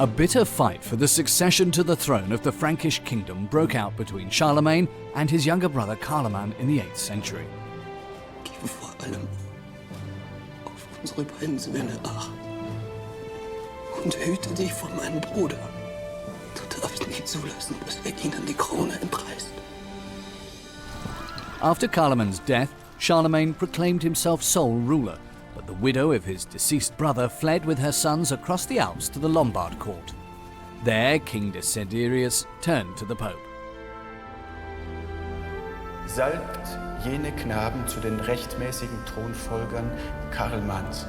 A bitter fight for the succession to the throne of the Frankish kingdom broke out between Charlemagne and his younger brother Charlemagne in the 8th century. Gebe vor allem auf unsere beiden Söhne Acht und hüte dich vor meinem Bruder. Du darfst nicht zulassen, dass ihnen die Krone entreißt. After Charlemagne's death, Charlemagne proclaimed himself sole ruler, but the widow of his deceased brother fled with her sons across the Alps to the Lombard court. There, King Desiderius turned to the Pope. Salbt jene Knaben zu den rechtmäßigen Thronfolgern Charlemagnes.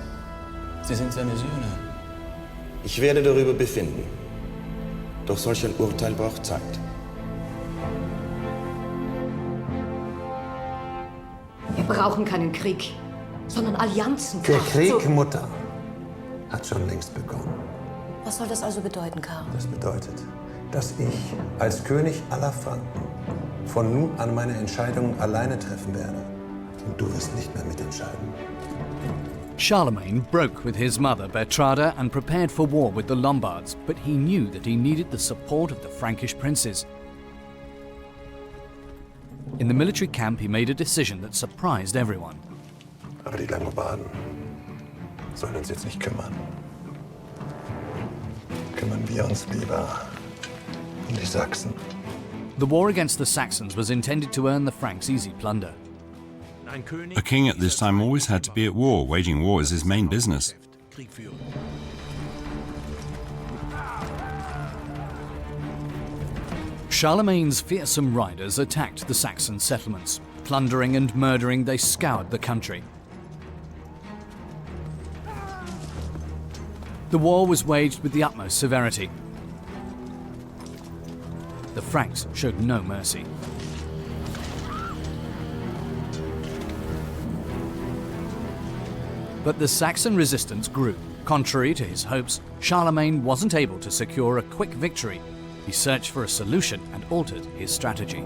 Sie sind seine Söhne. Ich werde darüber befinden. Doch solch ein Urteil braucht Zeit. Wir brauchen keinen Krieg, sondern Allianzen. Der Krieg, Mutter, hat schon längst begonnen. Was soll das also bedeuten, Karl? Das bedeutet, dass ich als König aller Franken von nun an meine Entscheidungen alleine treffen werde. Und du wirst nicht mehr mitentscheiden. Charlemagne broke with his mother Bertrada and prepared for war with the Lombards, but he knew that he needed the support of the Frankish princes. In the military camp, he made a decision that surprised everyone. Aber die Langobarden sollen uns jetzt nicht kümmern. Kümmern wir uns lieber um die Sachsen. The war against the Saxons was intended to earn the Franks easy plunder. A king at this time always had to be at war. Waging war is his main business. Charlemagne's fearsome riders attacked the Saxon settlements. Plundering and murdering, they scoured the country. The war was waged with the utmost severity. The Franks showed no mercy. But the Saxon resistance grew. Contrary to his hopes, Charlemagne wasn't able to secure a quick victory. He searched for a solution and altered his strategy.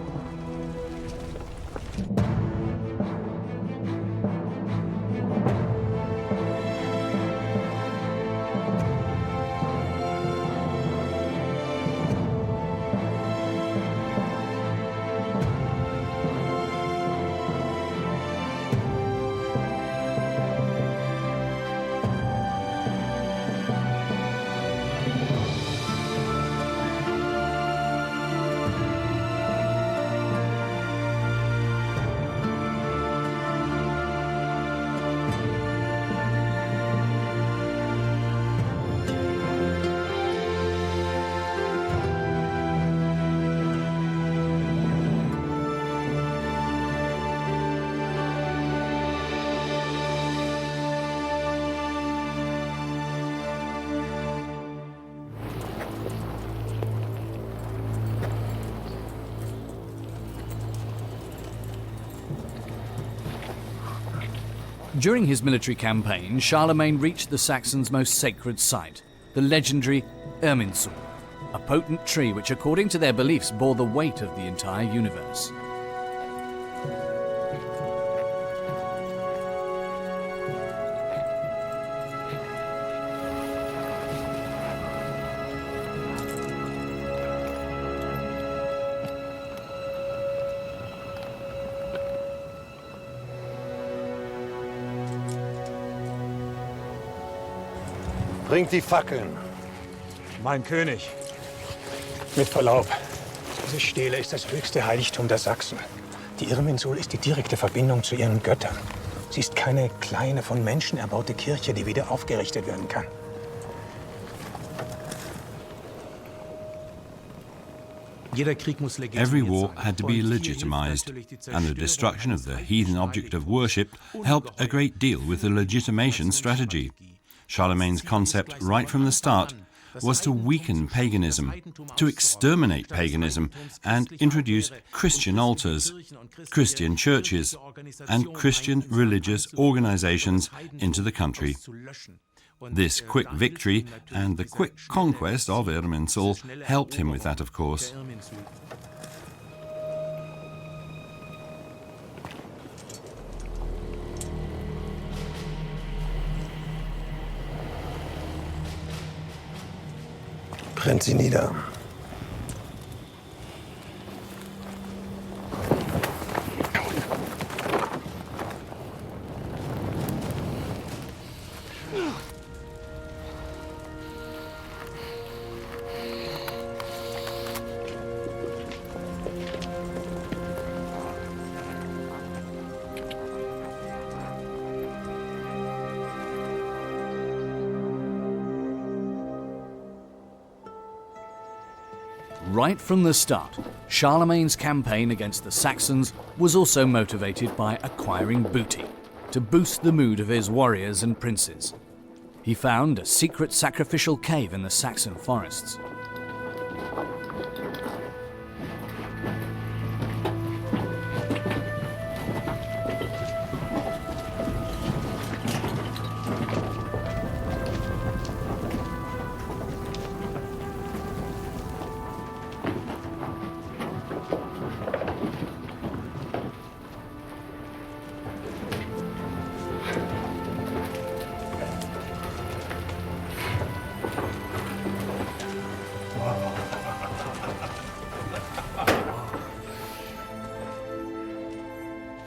During his military campaign, Charlemagne reached the Saxons' most sacred site, the legendary Irminsul, a potent tree which, according to their beliefs, bore the weight of the entire universe. Bringt die Fackeln. Mein König, mit Verlaub, diese Stele ist das höchste Heiligtum der Sachsen. Die Irminsul ist die direkte Verbindung zu ihren Göttern. Sie ist keine kleine, von Menschen erbaute Kirche, die wieder aufgerichtet werden kann. Every war had to be legitimized, and the destruction of the heathen object of worship helped a great deal with the legitimation strategy. Charlemagne's concept right from the start was to weaken paganism, to exterminate paganism, and introduce Christian altars, Christian churches, and Christian religious organizations into the country. This quick victory and the quick conquest of Irminsul helped him with that, of course. Brennt sie nieder. Right from the start, Charlemagne's campaign against the Saxons was also motivated by acquiring booty, to boost the mood of his warriors and princes. He found a secret sacrificial cave in the Saxon forests.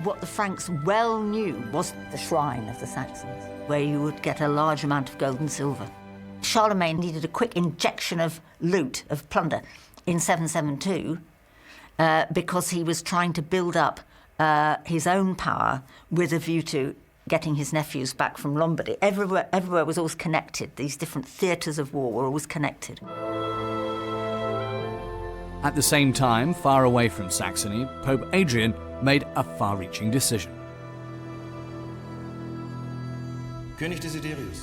What the Franks well knew was the shrine of the Saxons, where you would get a large amount of gold and silver. Charlemagne needed a quick injection of loot, of plunder, in 772 because he was trying to build up his own power with a view to getting his nephews back from Lombardy. Everywhere was always connected. These different theatres of war were always connected. At the same time, far away from Saxony, Pope Adrian made a far-reaching decision. König Desiderius,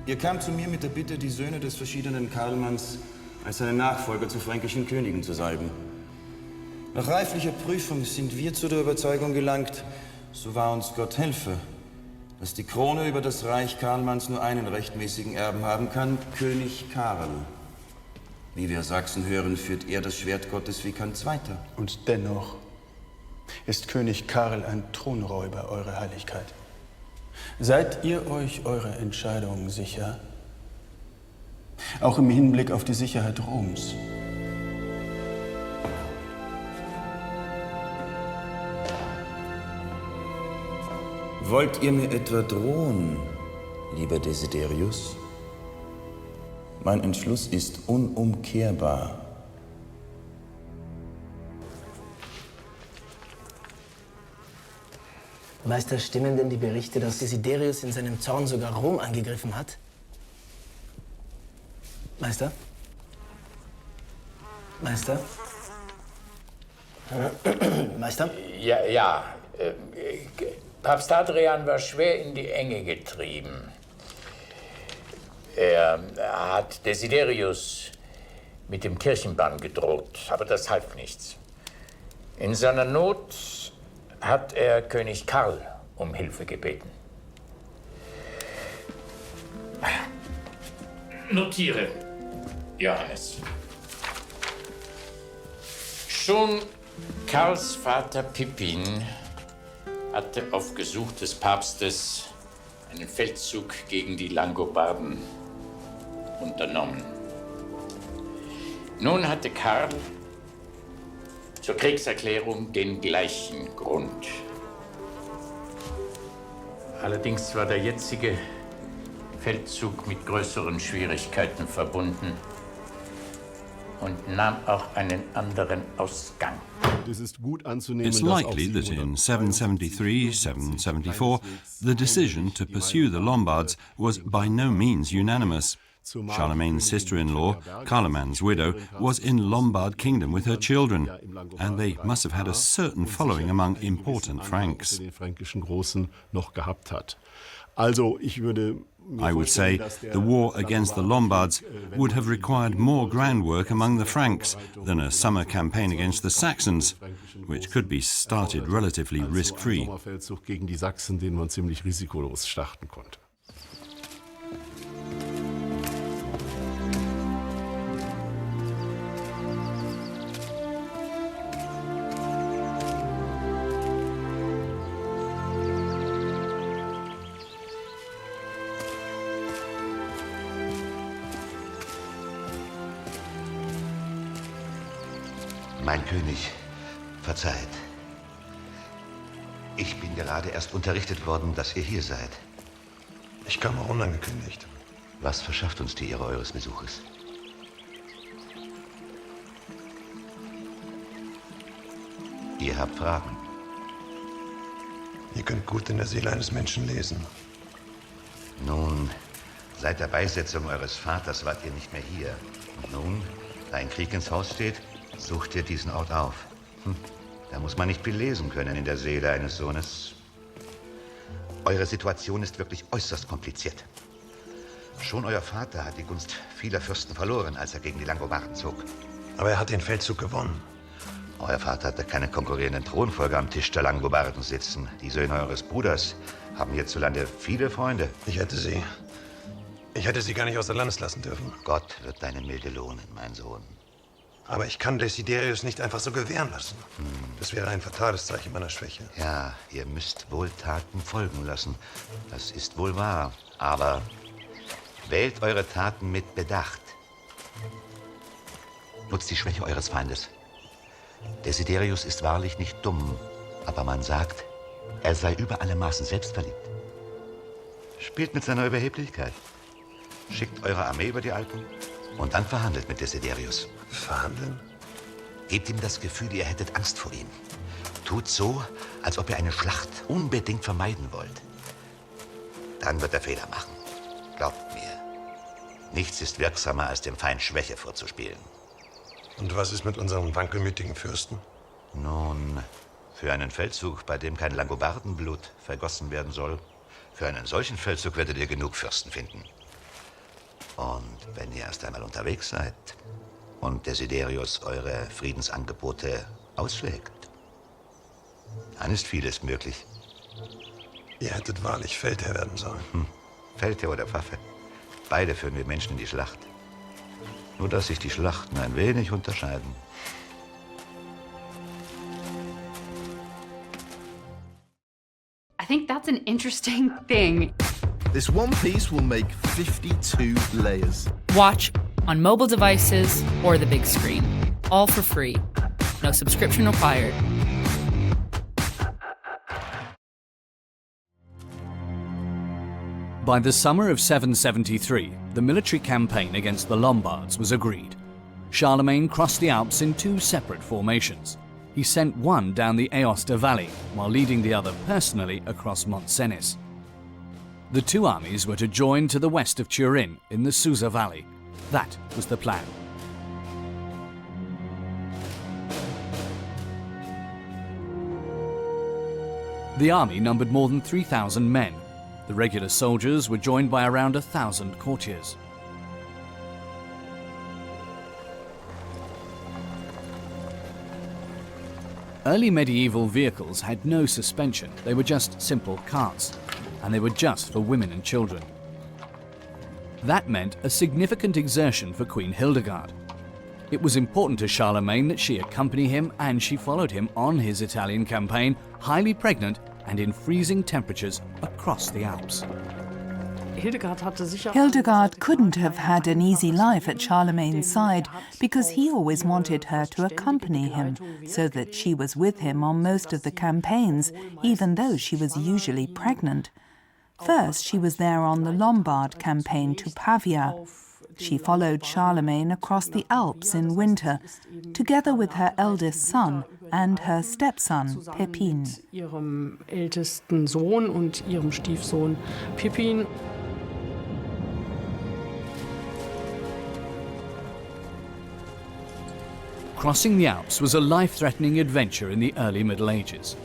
ihr kamt zu mir mit der Bitte, die Söhne des verschiedenen Karlmanns als seine Nachfolger zu fränkischen Königen zu salben. Nach reiflicher Prüfung sind wir zu der Überzeugung gelangt, so wahr uns Gott helfe, dass die Krone über das Reich Karlmanns nur einen rechtmäßigen Erben haben kann, König Karl. Wie wir Sachsen hören, führt er das Schwert Gottes wie kein Zweiter. Und dennoch ist König Karl ein Thronräuber, Eure Heiligkeit. Seid ihr euch eurer Entscheidung sicher? Auch im Hinblick auf die Sicherheit Roms. Wollt ihr mir etwa drohen, lieber Desiderius? Mein Entschluss ist unumkehrbar. Meister, stimmen denn die Berichte, dass Desiderius in seinem Zorn sogar Rom angegriffen hat? Meister? Meister? Meister? Ja. Papst Hadrian war schwer in die Enge getrieben. Er hat Desiderius mit dem Kirchenbann gedroht, aber das half nichts. In seiner Not hat er König Karl um Hilfe gebeten. Notiere, Johannes. Schon Karls Vater Pippin hatte auf Gesuch des Papstes einen Feldzug gegen die Langobarden unternommen. Nun hatte Karl zur Kriegserklärung den gleichen Grund. Allerdings war der jetzige Feldzug mit größeren Schwierigkeiten verbunden und nahm auch einen anderen Ausgang. It's likely that in 773-774, the decision to pursue the Lombards was by no means unanimous. Charlemagne's sister-in-law, Carloman's widow, was in Lombard kingdom with her children, and they must have had a certain following among important Franks. I would say the war against the Lombards would have required more groundwork among the Franks than a summer campaign against the Saxons, which could be started relatively risk-free. Mein König, verzeiht. Ich bin gerade erst unterrichtet worden, dass ihr hier seid. Ich kam auch unangekündigt. Was verschafft uns die Ehre eures Besuches? Ihr habt Fragen. Ihr könnt gut in der Seele eines Menschen lesen. Nun, seit der Beisetzung eures Vaters wart ihr nicht mehr hier. Und nun, da ein Krieg ins Haus steht, sucht ihr diesen Ort auf. Da muss man nicht viel lesen können in der Seele eines Sohnes. Eure Situation ist wirklich äußerst kompliziert. Schon euer Vater hat die Gunst vieler Fürsten verloren, als er gegen die Langobarden zog. Aber er hat den Feldzug gewonnen. Euer Vater hatte keine konkurrierenden Thronfolger am Tisch der Langobarden sitzen. Die Söhne eures Bruders haben hierzulande viele Freunde. Ich hätte sie gar nicht außer Landes lassen dürfen. Gott wird deine Milde lohnen, mein Sohn. Aber ich kann Desiderius nicht einfach so gewähren lassen. Das wäre ein fatales Zeichen meiner Schwäche. Ja, ihr müsst Wohltaten folgen lassen. Das ist wohl wahr. Aber wählt eure Taten mit Bedacht. Nutzt die Schwäche eures Feindes. Desiderius ist wahrlich nicht dumm, aber man sagt, er sei über alle Maßen selbstverliebt. Spielt mit seiner Überheblichkeit. Schickt eure Armee über die Alpen und dann verhandelt mit Desiderius. Verhandeln? Gebt ihm das Gefühl, ihr hättet Angst vor ihm. Tut so, als ob ihr eine Schlacht unbedingt vermeiden wollt. Dann wird er Fehler machen. Glaubt mir. Nichts ist wirksamer, als dem Feind Schwäche vorzuspielen. Und was ist mit unseren wankelmütigen Fürsten? Nun, für einen Feldzug, bei dem kein Langobardenblut vergossen werden soll, für einen solchen Feldzug werdet ihr genug Fürsten finden. Und wenn ihr erst einmal unterwegs seid und Desiderius eure Friedensangebote ausschlägt, dann ist vieles möglich. Ihr hättet wahrlich Feldherr werden sollen. Feldherr oder Waffe, beide führen wir Menschen in die Schlacht. Nur dass sich die Schlachten ein wenig unterscheiden. I think that's an interesting thing. This one piece will make 52 layers. Watch on mobile devices or the big screen. All for free. No subscription required. By the summer of 773, the military campaign against the Lombards was agreed. Charlemagne crossed the Alps in two separate formations. He sent one down the Aosta Valley, while leading the other personally across Mont Cenis. The two armies were to join to the west of Turin in the Susa Valley. That was the plan. The army numbered more than 3,000 men. The regular soldiers were joined by around 1,000 courtiers. Early medieval vehicles had no suspension. They were just simple carts, and they were just for women and children. That meant a significant exertion for Queen Hildegard. It was important to Charlemagne that she accompany him, and she followed him on his Italian campaign, highly pregnant and in freezing temperatures across the Alps. Hildegard couldn't have had an easy life at Charlemagne's side because he always wanted her to accompany him, so that she was with him on most of the campaigns, even though she was usually pregnant. First, she was there on the Lombard campaign to Pavia. She followed Charlemagne across the Alps in winter, together with her eldest son and her stepson, Pepin. Ihrem ältesten Sohn und ihrem Stiefsohn Pepin. Crossing the Alps was a life-threatening adventure in the early Middle Ages,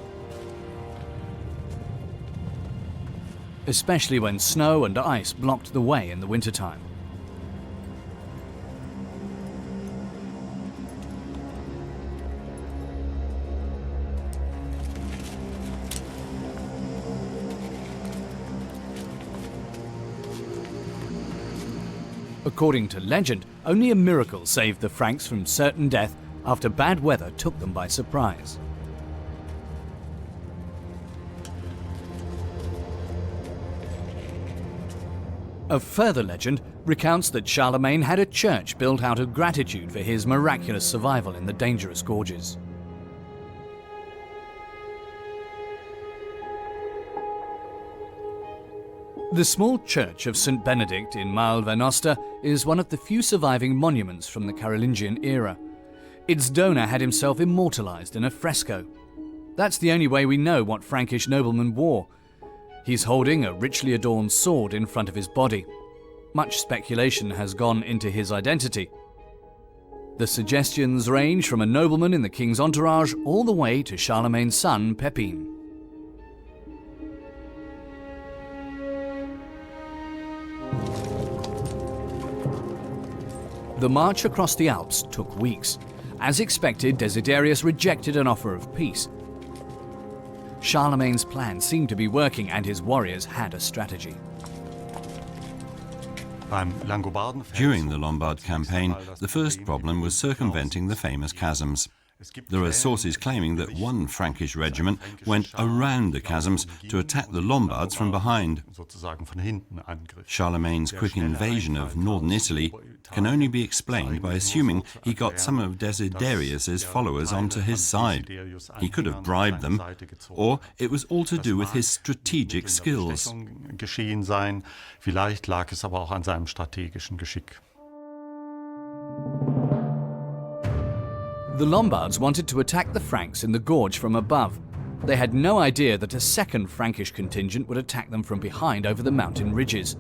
especially when snow and ice blocked the way in the wintertime. According to legend, only a miracle saved the Franks from certain death after bad weather took them by surprise. A further legend recounts that Charlemagne had a church built out of gratitude for his miraculous survival in the dangerous gorges. The small church of St. Benedict in Mael Venosta is one of the few surviving monuments from the Carolingian era. Its donor had himself immortalized in a fresco. That's the only way we know what Frankish nobleman wore. He's holding a richly adorned sword in front of his body. Much speculation has gone into his identity. The suggestions range from a nobleman in the king's entourage all the way to Charlemagne's son, Pepin. The march across the Alps took weeks. As expected, Desiderius rejected an offer of peace. Charlemagne's plan seemed to be working, and his warriors had a strategy. During the Lombard campaign, the first problem was circumventing the famous chasms. There are sources claiming that one Frankish regiment went around the chasms to attack the Lombards from behind. Charlemagne's quick invasion of northern Italy can only be explained by assuming he got some of Desiderius's followers onto his side. He could have bribed them, or it was all to do with his strategic skills. Vielleicht lag es aber auch an seinem strategischen Geschick. The Lombards wanted to attack the Franks in the gorge from above. They had no idea that a second Frankish contingent would attack them from behind over the mountain ridges.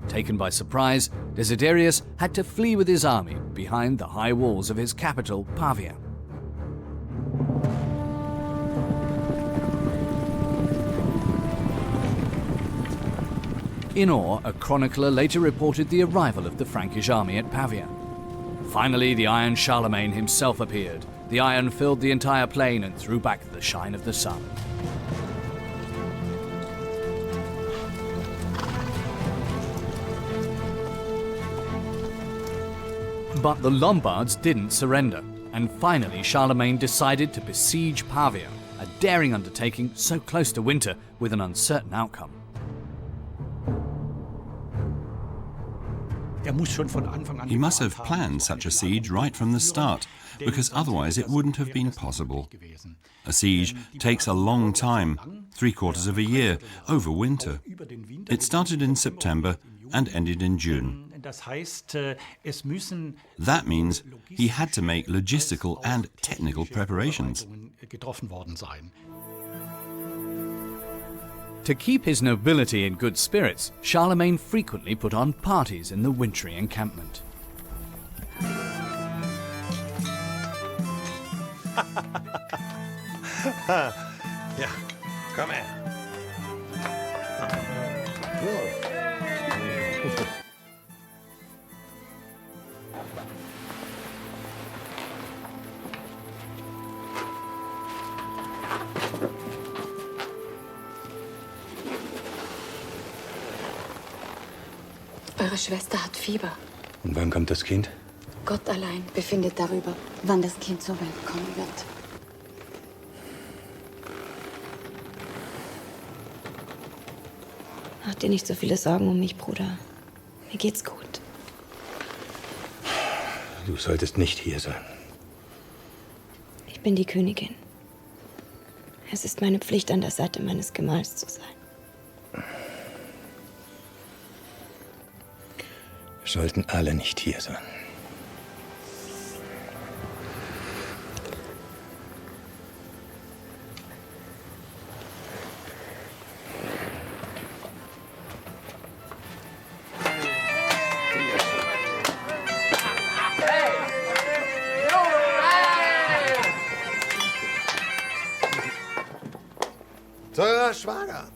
Taken by surprise, Desiderius had to flee with his army behind the high walls of his capital, Pavia. In awe, a chronicler later reported the arrival of the Frankish army at Pavia. Finally, the Iron Charlemagne himself appeared. The iron filled the entire plain and threw back the shine of the sun. But the Lombards didn't surrender, and finally Charlemagne decided to besiege Pavia, a daring undertaking so close to winter with an uncertain outcome. He must have planned such a siege right from the start, because otherwise it wouldn't have been possible. A siege takes a long time, 3/4 of a year, over winter. It started in September and ended in June. That means he had to make logistical and technical preparations. To keep his nobility in good spirits, Charlemagne frequently put on parties in the wintry encampment. Ja, komm her. Eure Schwester hat Fieber. Und wann kommt das Kind? Gott allein befindet darüber, wann das Kind zur Welt kommen wird. Mach dir nicht so viele Sorgen um mich, Bruder. Mir geht's gut. Du solltest nicht hier sein. Ich bin die Königin. Es ist meine Pflicht, an der Seite meines Gemahls zu sein. Wir sollten alle nicht hier sein. Teurer Schwager,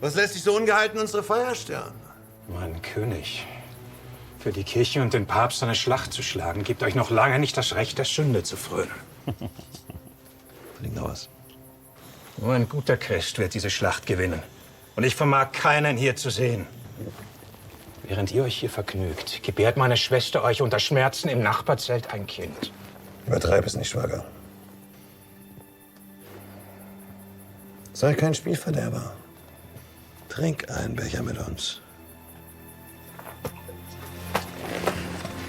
was lässt sich so ungehalten unsere Feier stören? Mein König, für die Kirche und den Papst eine Schlacht zu schlagen, gibt euch noch lange nicht das Recht, der Sünde zu frönen. Klingt aus. Nur ein guter Christ wird diese Schlacht gewinnen. Und ich vermag keinen hier zu sehen. Während ihr euch hier vergnügt, gebärt meine Schwester euch unter Schmerzen im Nachbarzelt ein Kind. Übertreib es nicht, Schwager. Sei kein Spielverderber. Trink einen Becher mit uns.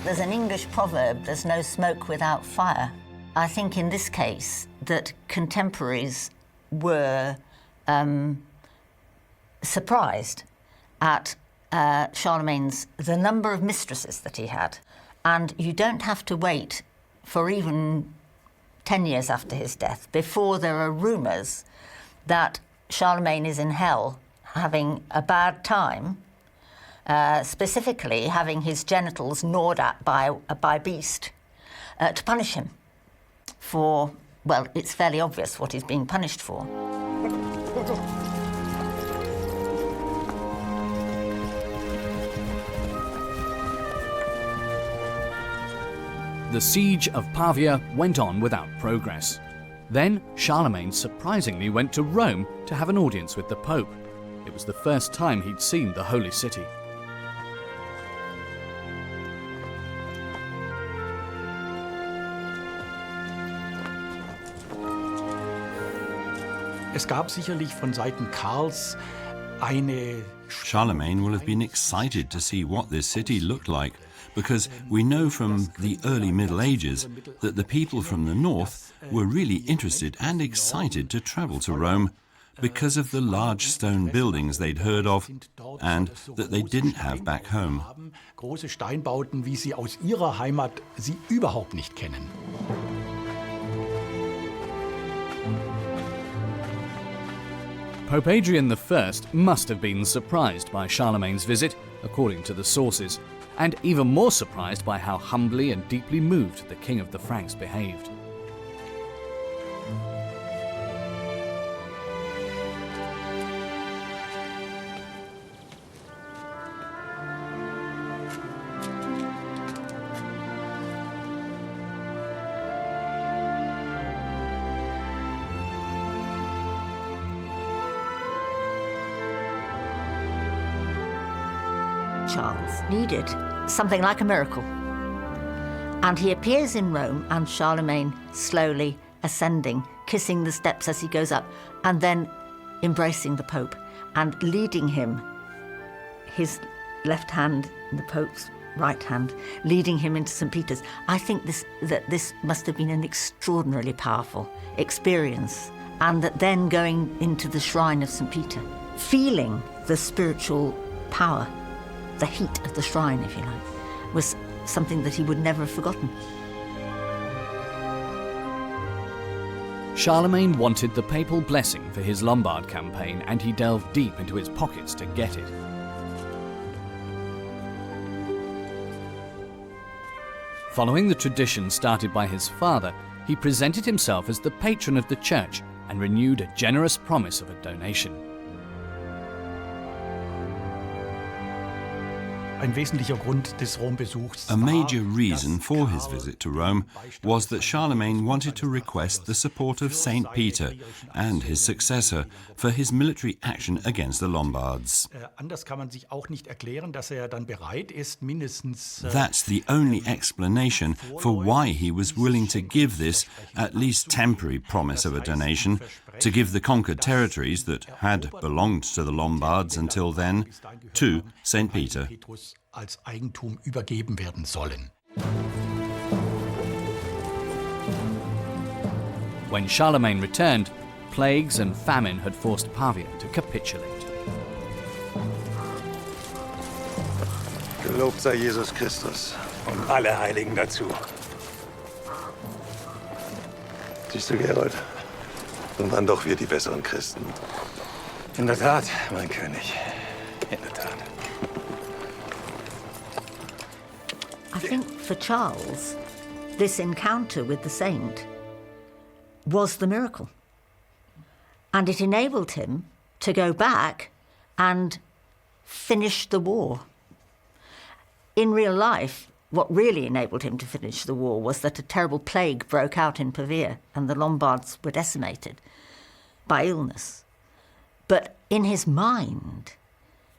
There's an English proverb, there's no smoke without fire. I think in this case that contemporaries were surprised at the number of mistresses that he had. And you don't have to wait for even 10 years after his death before there are rumours that Charlemagne is in hell having a bad time, specifically having his genitals gnawed at by a beast to punish him for, well, it's fairly obvious what he's being punished for. The siege of Pavia went on without progress. Then Charlemagne surprisingly went to Rome to have an audience with the Pope. It was the first time he'd seen the Holy City. Es gab sicherlich von Seiten Karls eine... Charlemagne will have been excited to see what this city looked like, because we know from the early Middle Ages that the people from the north were really interested and excited to travel to Rome because of the large stone buildings they'd heard of and that they didn't have back home. Große Steinbauten, wie sie aus ihrer Heimat sie überhaupt nicht kennen. Pope Adrian I must have been surprised by Charlemagne's visit, according to the sources, and even more surprised by how humbly and deeply moved the King of the Franks behaved. Charles needed something like a miracle. And he appears in Rome, and Charlemagne slowly ascending, kissing the steps as he goes up, and then embracing the Pope and leading him, his left hand in the Pope's right hand, leading him into St. Peter's. I think that this must have been an extraordinarily powerful experience, and that then going into the shrine of St. Peter, feeling the spiritual power, the heat of the shrine, if you like, was something that he would never have forgotten. Charlemagne wanted the papal blessing for his Lombard campaign, and he delved deep into his pockets to get it. Following the tradition started by his father, he presented himself as the patron of the church and renewed a generous promise of a donation. Ein wesentlicher Grund des Rombesuchs. A major reason for his visit to Rome was that Charlemagne wanted to request the support of Saint Peter and his successor for his military action against the Lombards. Anders kann man sich auch nicht erklären, dass dann bereit ist, mindestens. That's the only explanation for why he was willing to give this, at least temporary, promise of a donation, to give the conquered territories that had belonged to the Lombards until then to Saint Peter. Als Eigentum übergeben werden sollen. When Charlemagne returned, plagues and famine had forced Pavia to capitulate. Gelobt sei Jesus Christus. Und alle Heiligen dazu. Siehst du, Gerold? Nun waren doch wir die besseren Christen. In der Tat, mein König. In der Tat. I think for Charles, this encounter with the saint was the miracle. And it enabled him to go back and finish the war. In real life, what really enabled him to finish the war was that a terrible plague broke out in Pavia and the Lombards were decimated by illness. But in his mind,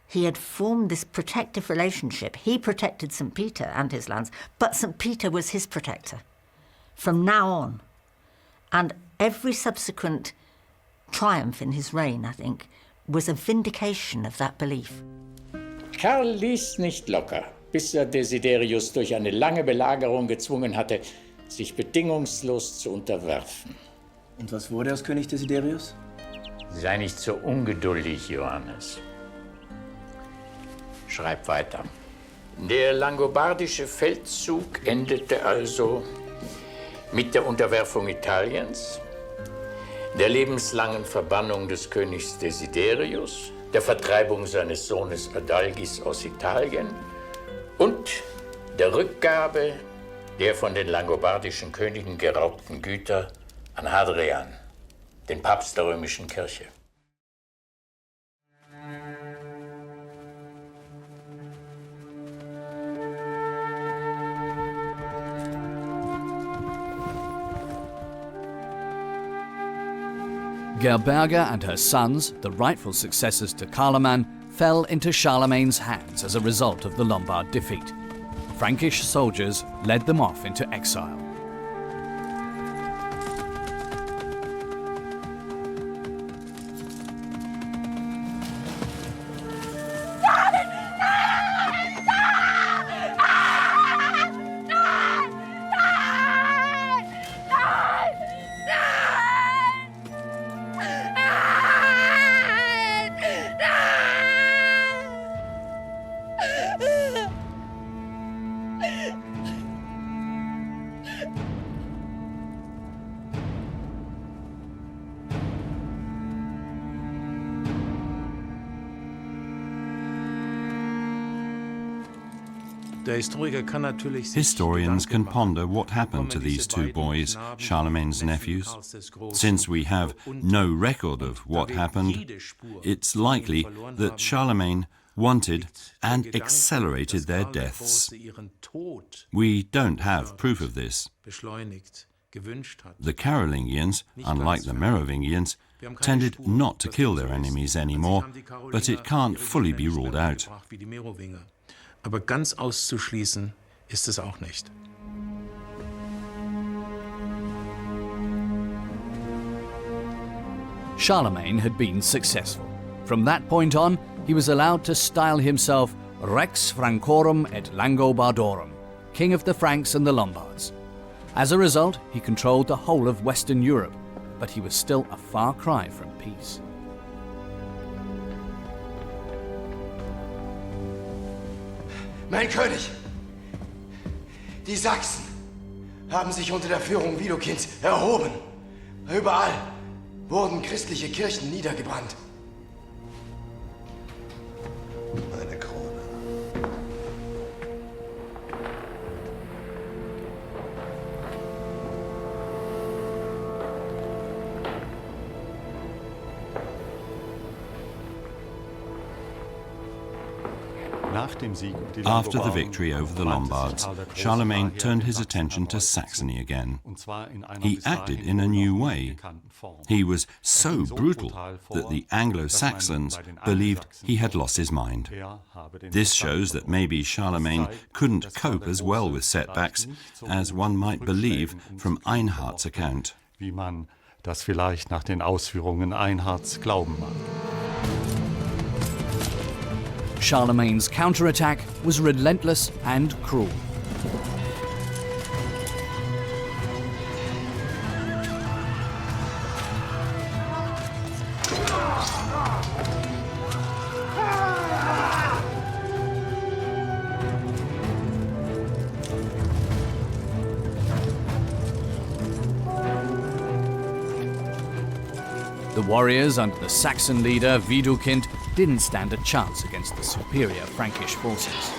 he had formed this protective relationship. He protected St. Peter and his lands, but St. Peter was his protector from now on. And every subsequent triumph in his reign, I think, was a vindication of that belief. Karl ließ nicht locker. bis er Desiderius durch eine lange Belagerung gezwungen hatte, sich bedingungslos zu unterwerfen. Und was wurde aus König Desiderius? Sei nicht so ungeduldig, Johannes. Schreib weiter. Der langobardische Feldzug endete also mit der Unterwerfung Italiens, der lebenslangen Verbannung des Königs Desiderius, der Vertreibung seines Sohnes Adalgis aus Italien und der Rückgabe der von den langobardischen Königen geraubten Güter an Hadrian, den Papst der römischen Kirche. Gerberga and her sons, the rightful successors to Charlemagne, fell into Charlemagne's hands as a result of the Lombard defeat. Frankish soldiers led them off into exile. Historians can ponder what happened to these two boys, Charlemagne's nephews. Since we have no record of what happened, it's likely that Charlemagne wanted and accelerated their deaths. We don't have proof of this. The Carolingians, unlike the Merovingians, tended not to kill their enemies anymore, but it can't fully be ruled out. Aber ganz auszuschließen ist es auch nicht. Charlemagne had been successful. From that point on, he was allowed to style himself Rex Francorum et Langobardorum, King of the Franks and the Lombards. As a result, he controlled the whole of Western Europe, but he was still a far cry from peace. Mein König! Die Sachsen haben sich unter der Führung Widukinds erhoben. Überall wurden christliche Kirchen niedergebrannt. Meine Krone. After the victory over the Lombards, Charlemagne turned his attention to Saxony again. He acted in a new way. He was so brutal that the Anglo-Saxons believed he had lost his mind. This shows that maybe Charlemagne couldn't cope as well with setbacks as one might believe from Einhard's account. Wie man das vielleicht nach den Ausführungen Einhards glauben mag. Charlemagne's counterattack was relentless and cruel. The warriors under the Saxon leader Widukind didn't stand a chance against the superior Frankish forces.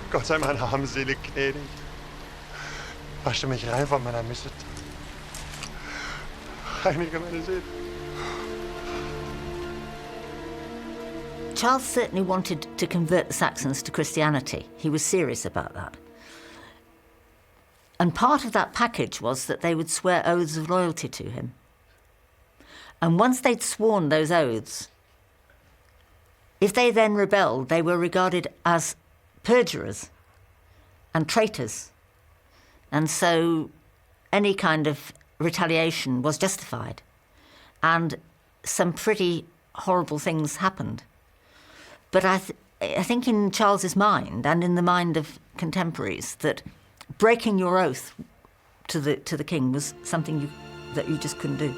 Gott sei meiner armselig gnädig. Wasche mich rein von meiner Missetat. Charles certainly wanted to convert the Saxons to Christianity. He was serious about that. And part of that package was that they would swear oaths of loyalty to him. And once they'd sworn those oaths, if they then rebelled, they were regarded as perjurers and traitors. And so any kind of retaliation was justified. And some pretty horrible things happened. But I think in Charles's mind and in the mind of contemporaries that breaking your oath to the king was something that you just couldn't do.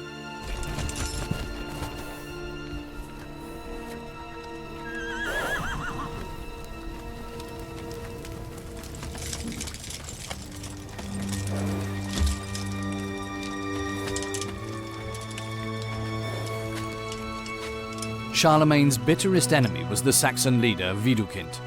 Charlemagne's bitterest enemy was the Saxon leader Widukind.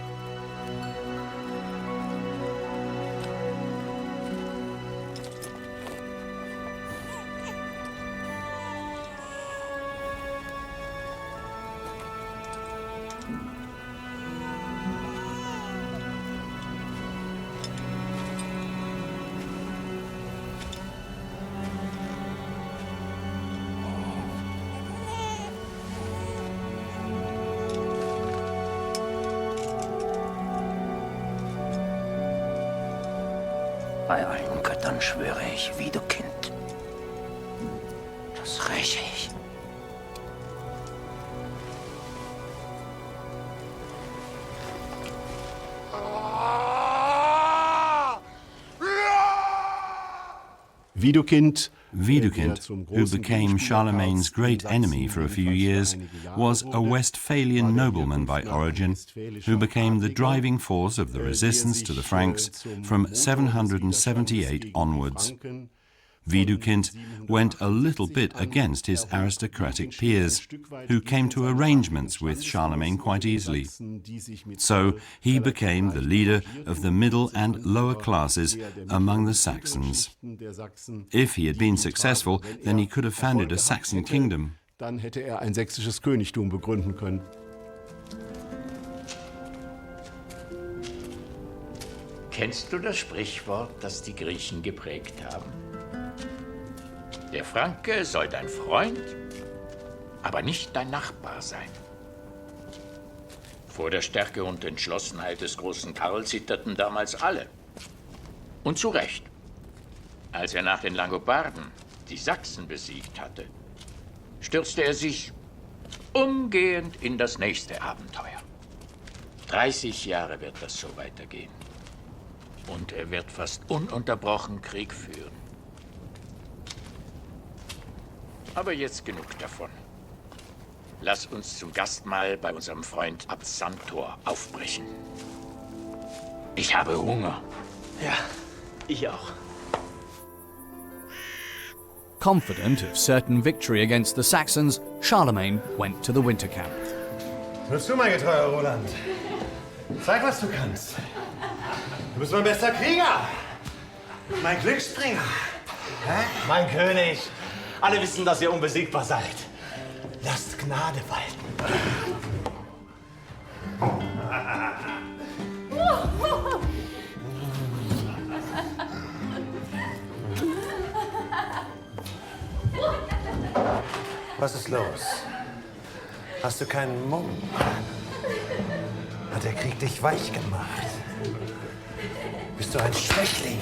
Bei allen Göttern schwöre ich, Widukind. Das räche ich. Widukind, who became Charlemagne's great enemy for a few years, was a Westphalian nobleman by origin, who became the driving force of the resistance to the Franks from 778 onwards. Widukind went a little bit against his aristocratic peers, who came to arrangements with Charlemagne quite easily. So he became the leader of the middle and lower classes among the Saxons. If he had been successful, then he could have founded a Saxon kingdom. Dann hätte ein sächsisches Königtum begründen können. Kennst du das Sprichwort, das die Griechen geprägt haben? Der Franke soll dein Freund, aber nicht dein Nachbar sein. Vor der Stärke und Entschlossenheit des großen Karl zitterten damals alle. Und zu Recht. Als er nach den Langobarden die Sachsen besiegt hatte, stürzte er sich umgehend in das nächste Abenteuer. 30 Jahre wird das so weitergehen. Und er wird fast ununterbrochen Krieg führen. Aber jetzt genug davon. Lass uns zum Gastmahl bei unserem Freund Absantor aufbrechen. Ich habe Hunger. Ja, ich auch. Confident of certain victory against the Saxons, Charlemagne went to the winter camp. Hör zu, mein getreuer Roland. Zeig, was du kannst. Du bist mein bester Krieger. Mein Glücksbringer. Hä? Mein König. Alle wissen, dass ihr unbesiegbar seid. Lasst Gnade walten. Was ist los? Hast du keinen Mumm? Hat der Krieg dich weich gemacht? Bist du ein Schwächling?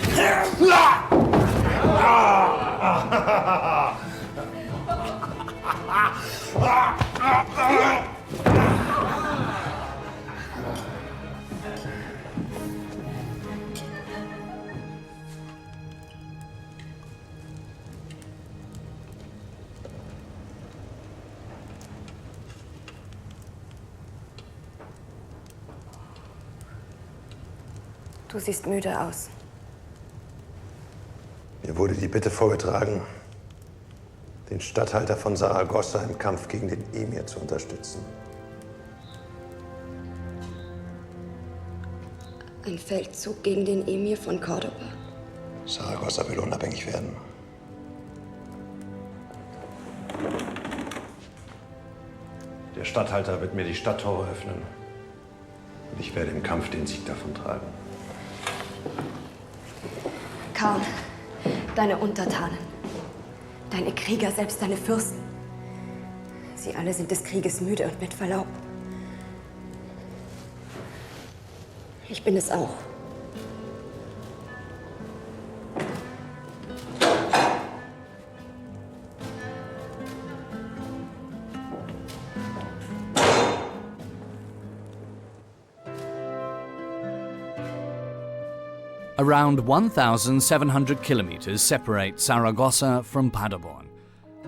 Du siehst müde aus. Mir wurde die Bitte vorgetragen, den Statthalter von Saragossa im Kampf gegen den Emir zu unterstützen. Ein Feldzug gegen den Emir von Cordoba. Saragossa will unabhängig werden. Der Statthalter wird mir die Stadttore öffnen. Und ich werde im Kampf den Sieg davontragen. Karl, deine Untertanen, deine Krieger, selbst deine Fürsten. Sie alle sind des Krieges müde und mit Verlaub. Ich bin es auch. Around 1,700 kilometers separate Saragossa from Paderborn.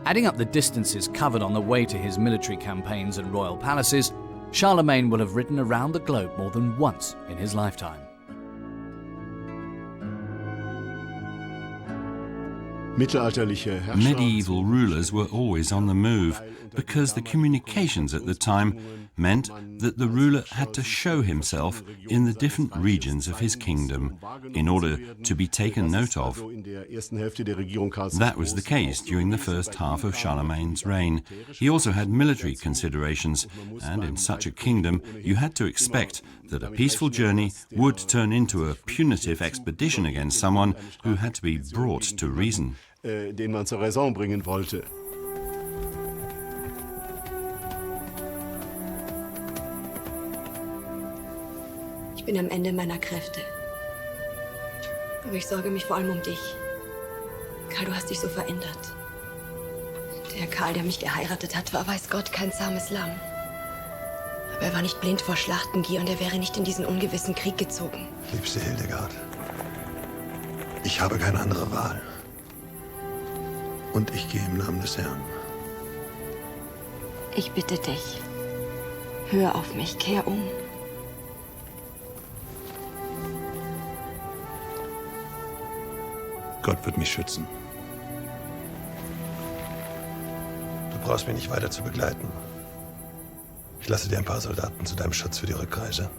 Adding up the distances covered on the way to his military campaigns and royal palaces, Charlemagne will have ridden around the globe more than once in his lifetime. Medieval rulers were always on the move because the communications at the time meant that the ruler had to show himself in the different regions of his kingdom in order to be taken note of. That was the case during the first half of Charlemagne's reign. He also had military considerations, and in such a kingdom you had to expect that a peaceful journey would turn into a punitive expedition against someone who had to be brought to reason. Den man zur Raison bringen wollte. Ich bin am Ende meiner Kräfte. Aber ich sorge mich vor allem um dich. Karl, du hast dich so verändert. Der Karl, der mich geheiratet hat, war, weiß Gott, kein zahmes Lamm. Aber er war nicht blind vor Schlachtengier und er wäre nicht in diesen ungewissen Krieg gezogen. Liebste Hildegard, ich habe keine andere Wahl. Und ich gehe im Namen des Herrn. Ich bitte dich, hör auf mich, kehr um. Gott wird mich schützen. Du brauchst mich nicht weiter zu begleiten. Ich lasse dir ein paar Soldaten zu deinem Schutz für die Rückreise.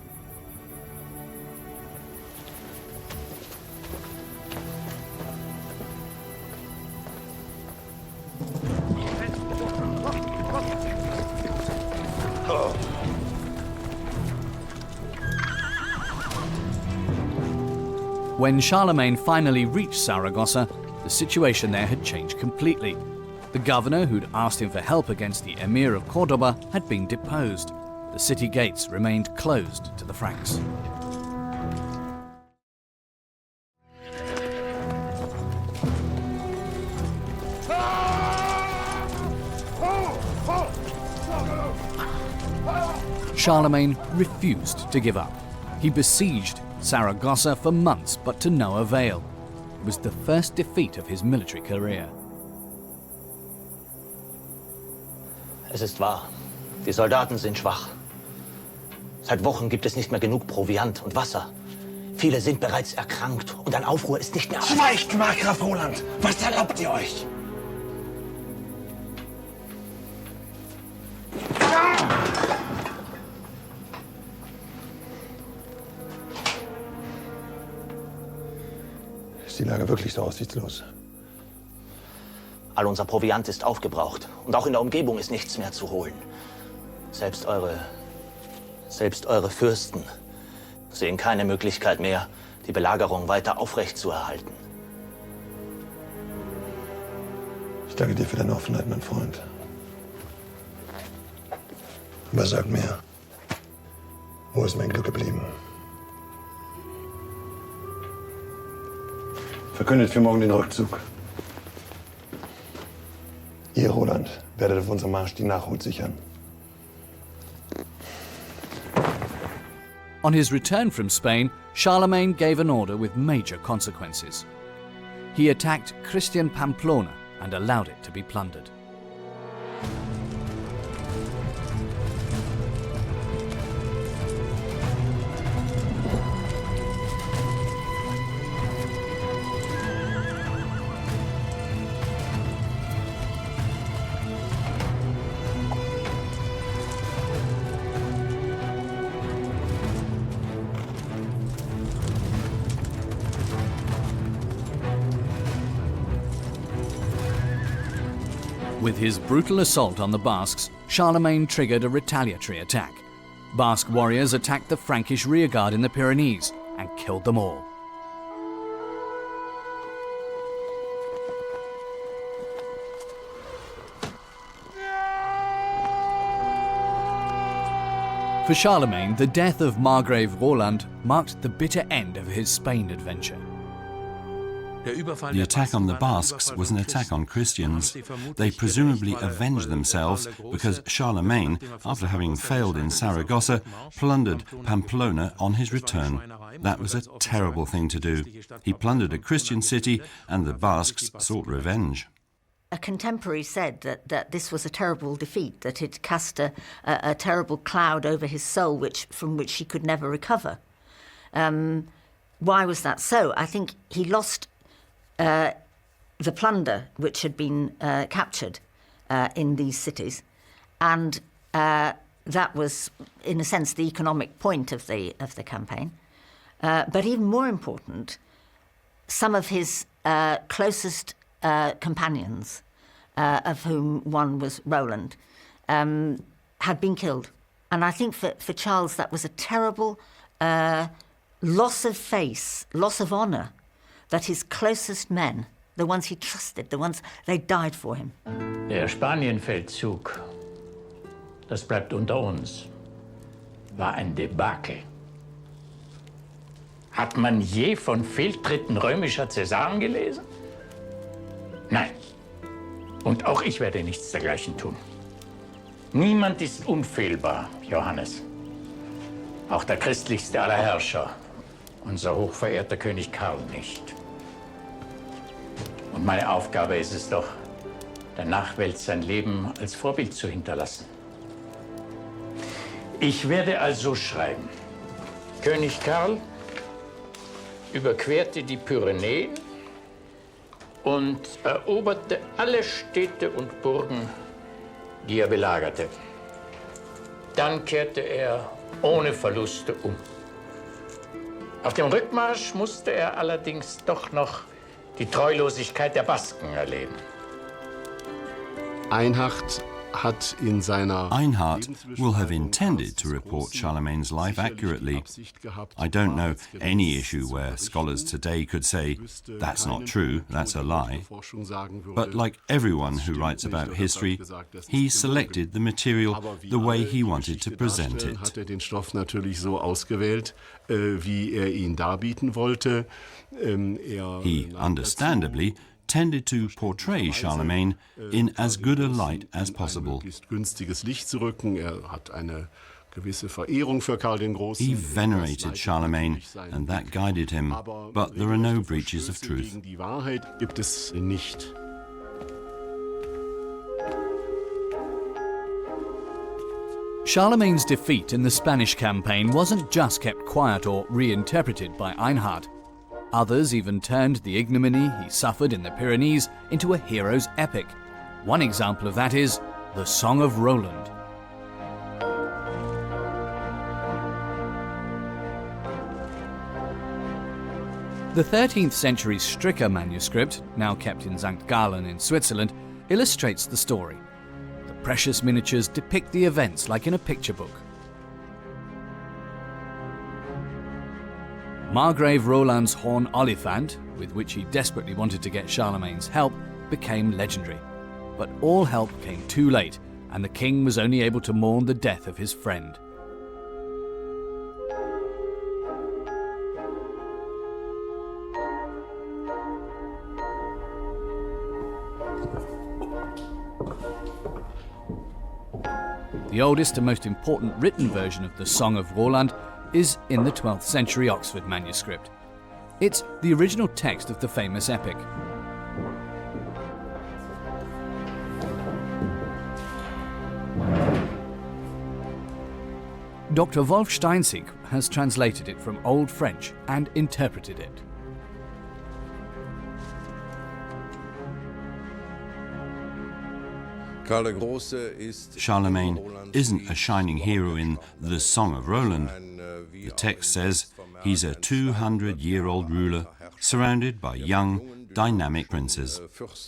When Charlemagne finally reached Saragossa, the situation there had changed completely. The governor who'd asked him for help against the emir of Cordoba had been deposed. The city gates remained closed to the Franks. Charlemagne refused to give up. He besieged Saragossa for months, but to no avail. It was the first defeat of his military career. Es ist wahr, die Soldaten sind schwach. Seit Wochen gibt es nicht mehr genug Proviant und Wasser. Viele sind bereits erkrankt und ein Aufruhr ist nicht mehr... Schweigt, Markgraf Roland! Was erlaubt ihr euch? Ist die Lage wirklich so aussichtslos? All unser Proviant ist aufgebraucht und auch in der Umgebung ist nichts mehr zu holen. Selbst eure Fürsten sehen keine Möglichkeit mehr, die Belagerung weiter aufrechtzuerhalten. Ich danke dir für deine Offenheit, mein Freund. Aber sag mir, wo ist mein Glück geblieben? Verkündet für morgen den Rückzug. Ihr, Roland, werdet auf unserem Marsch die Nachhut sichern. On his return from Spain, Charlemagne gave an order with major consequences. He attacked Christian Pamplona and allowed it to be plundered. With his brutal assault on the Basques, Charlemagne triggered a retaliatory attack. Basque warriors attacked the Frankish rearguard in the Pyrenees and killed them all. For Charlemagne, the death of Margrave Roland marked the bitter end of his Spain adventure. The attack on the Basques was an attack on Christians. They presumably avenged themselves because Charlemagne, after having failed in Saragossa, plundered Pamplona on his return. That was a terrible thing to do. He plundered a Christian city, and the Basques sought revenge. A contemporary said that this was a terrible defeat, that it cast a terrible cloud over his soul from which he could never recover. Why was that so? I think he lost the plunder which had been captured in these cities, and that was, in a sense, the economic point of the campaign. But even more important, some of his closest companions, of whom one was Roland, had been killed. And I think for Charles that was a terrible loss of face, loss of honour, that his closest men, the ones he trusted, they died for him. Der Spanienfeldzug, das bleibt unter uns, war ein Debakel. Hat man je von Fehltritten römischer Cäsaren gelesen? Nein. Und auch ich werde nichts dergleichen tun. Niemand ist unfehlbar, Johannes. Auch der christlichste aller Herrscher, unser hochverehrter König Karl, nicht. Und meine Aufgabe ist es doch, der Nachwelt sein Leben als Vorbild zu hinterlassen. Ich werde also schreiben. König Karl überquerte die Pyrenäen und eroberte alle Städte und Burgen, die er belagerte. Dann kehrte er ohne Verluste um. Auf dem Rückmarsch musste er allerdings doch noch die Treulosigkeit der Basken erleben. Einhard will have intended to report Charlemagne's life accurately. I don't know any issue where scholars today could say, that's not true, that's a lie. But like everyone who writes about history, he selected the material the way he wanted to present it. Hat den Stoff natürlich so ausgewählt, wie ihn darbieten wollte. He understandably tended to portray Charlemagne in as good a light as possible. Günstiges Licht zu rücken. Hat eine gewisse Verehrung für Karl den Großen. He venerated Charlemagne, and that guided him. But there are no breaches of truth. Gegen die Wahrheit gibt es nicht. Charlemagne's defeat in the Spanish campaign wasn't just kept quiet or reinterpreted by Einhard. Others even turned the ignominy he suffered in the Pyrenees into a hero's epic. One example of that is the Song of Roland. The 13th century Stricker manuscript, now kept in St. Gallen in Switzerland, illustrates the story. The precious miniatures depict the events like in a picture book. Margrave Roland's horn Oliphant, with which he desperately wanted to get Charlemagne's help, became legendary. But all help came too late, and the king was only able to mourn the death of his friend. The oldest and most important written version of the Song of Roland is in the 12th century Oxford manuscript. It's the original text of the famous epic. Dr. Wolf Steinsieg has translated it from Old French and interpreted it. Charlemagne isn't a shining hero in the Song of Roland. The text says he's a 200-year-old ruler surrounded by young, dynamic princes.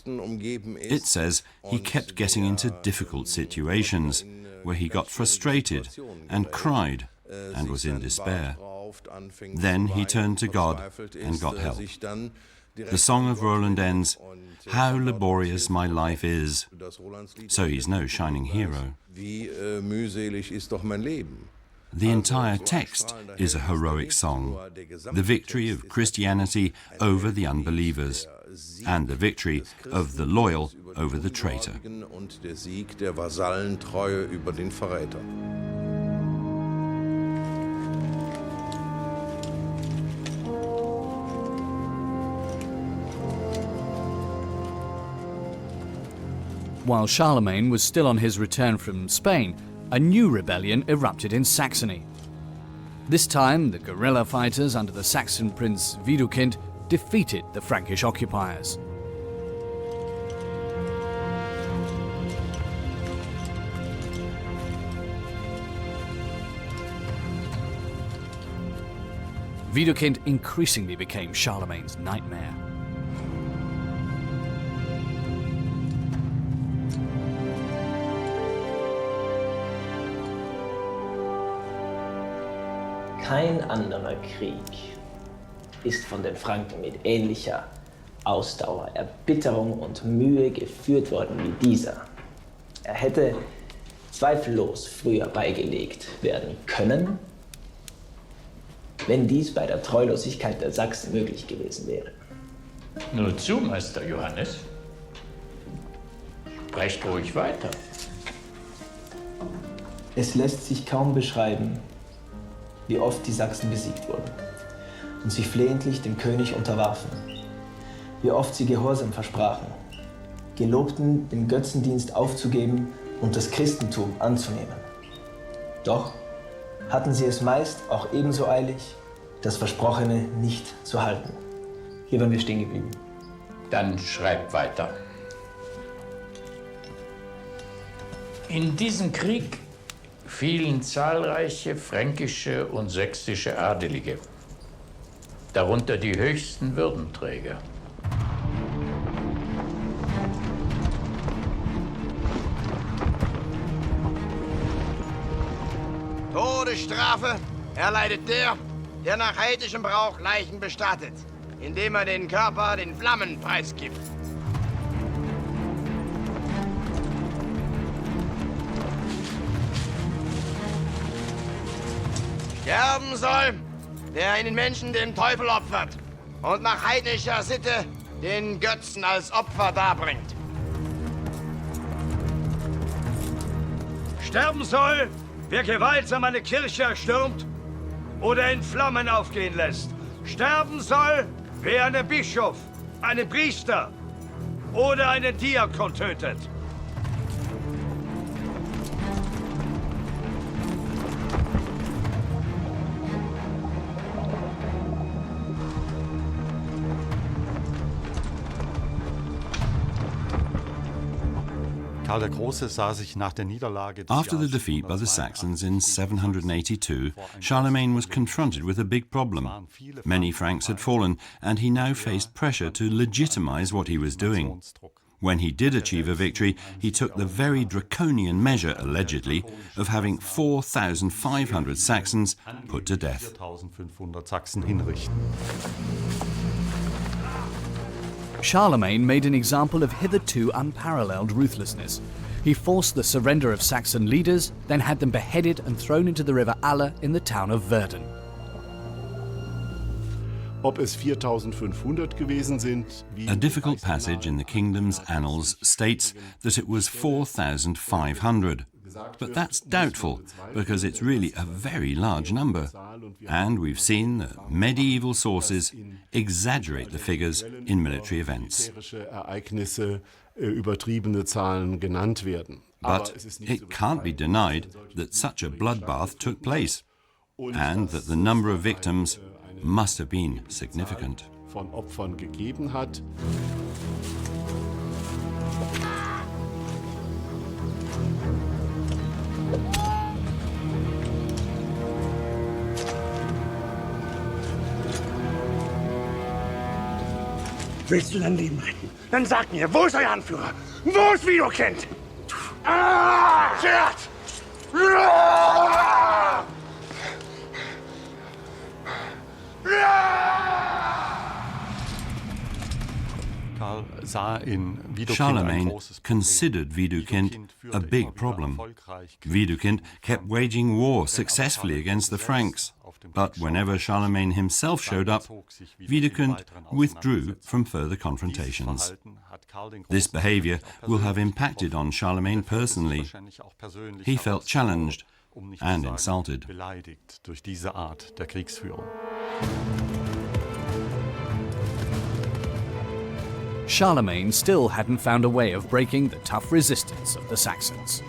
It says he kept getting into difficult situations where he got frustrated and cried and was in despair. Then he turned to God and got help. The Song of Roland ends, "How laborious my life is." So he's no shining hero. The entire text is a heroic song, the victory of Christianity over the unbelievers, and the victory of the loyal over the traitor. While Charlemagne was still on his return from Spain, a new rebellion erupted in Saxony. This time, the guerrilla fighters under the Saxon prince Widukind defeated the Frankish occupiers. Widukind increasingly became Charlemagne's nightmare. Kein anderer Krieg ist von den Franken mit ähnlicher Ausdauer, Erbitterung und Mühe geführt worden wie dieser. Er hätte zweifellos früher beigelegt werden können, wenn dies bei der Treulosigkeit der Sachsen möglich gewesen wäre. Nur zu, Meister Johannes. Sprecht ruhig weiter. Es lässt sich kaum beschreiben, wie oft die Sachsen besiegt wurden und sich flehentlich dem König unterwarfen, wie oft sie Gehorsam versprachen, gelobten, den Götzendienst aufzugeben und das Christentum anzunehmen. Doch hatten sie es meist auch ebenso eilig, das Versprochene nicht zu halten. Hier waren wir stehen geblieben. Dann schreibt weiter. In diesem Krieg fielen zahlreiche fränkische und sächsische Adelige, darunter die höchsten Würdenträger. Todesstrafe erleidet der nach heidnischem Brauch Leichen bestattet, indem er den Körper den Flammen preisgibt. Sterben soll, der einen Menschen dem Teufel opfert und nach heidnischer Sitte den Götzen als Opfer darbringt. Sterben soll, wer gewaltsam eine Kirche erstürmt oder in Flammen aufgehen lässt. Sterben soll, wer einen Bischof, einen Priester oder einen Diakon tötet. After the defeat by the Saxons in 782, Charlemagne was confronted with a big problem. Many Franks had fallen, and he now faced pressure to legitimize what he was doing. When he did achieve a victory, he took the very draconian measure, allegedly, of having 4,500 Saxons put to death. Charlemagne made an example of hitherto unparalleled ruthlessness. He forced the surrender of Saxon leaders, then had them beheaded and thrown into the river Aller in the town of Verden. A difficult passage in the kingdom's annals states that it was 4,500. But that's doubtful, because it's really a very large number. And we've seen that medieval sources exaggerate the figures in military events. But it can't be denied that such a bloodbath took place, and that the number of victims must have been significant. Willst du dein Leben retten? Dann sag mir, wo ist euer Anführer? Wo ist Widukind? Schert! Charlemagne considered Widukind a big problem. Widukind kept waging war successfully against the Franks, but whenever Charlemagne himself showed up, Widukind withdrew from further confrontations. This behavior will have impacted on Charlemagne personally. He felt challenged and insulted. Charlemagne still hadn't found a way of breaking the tough resistance of the Saxons.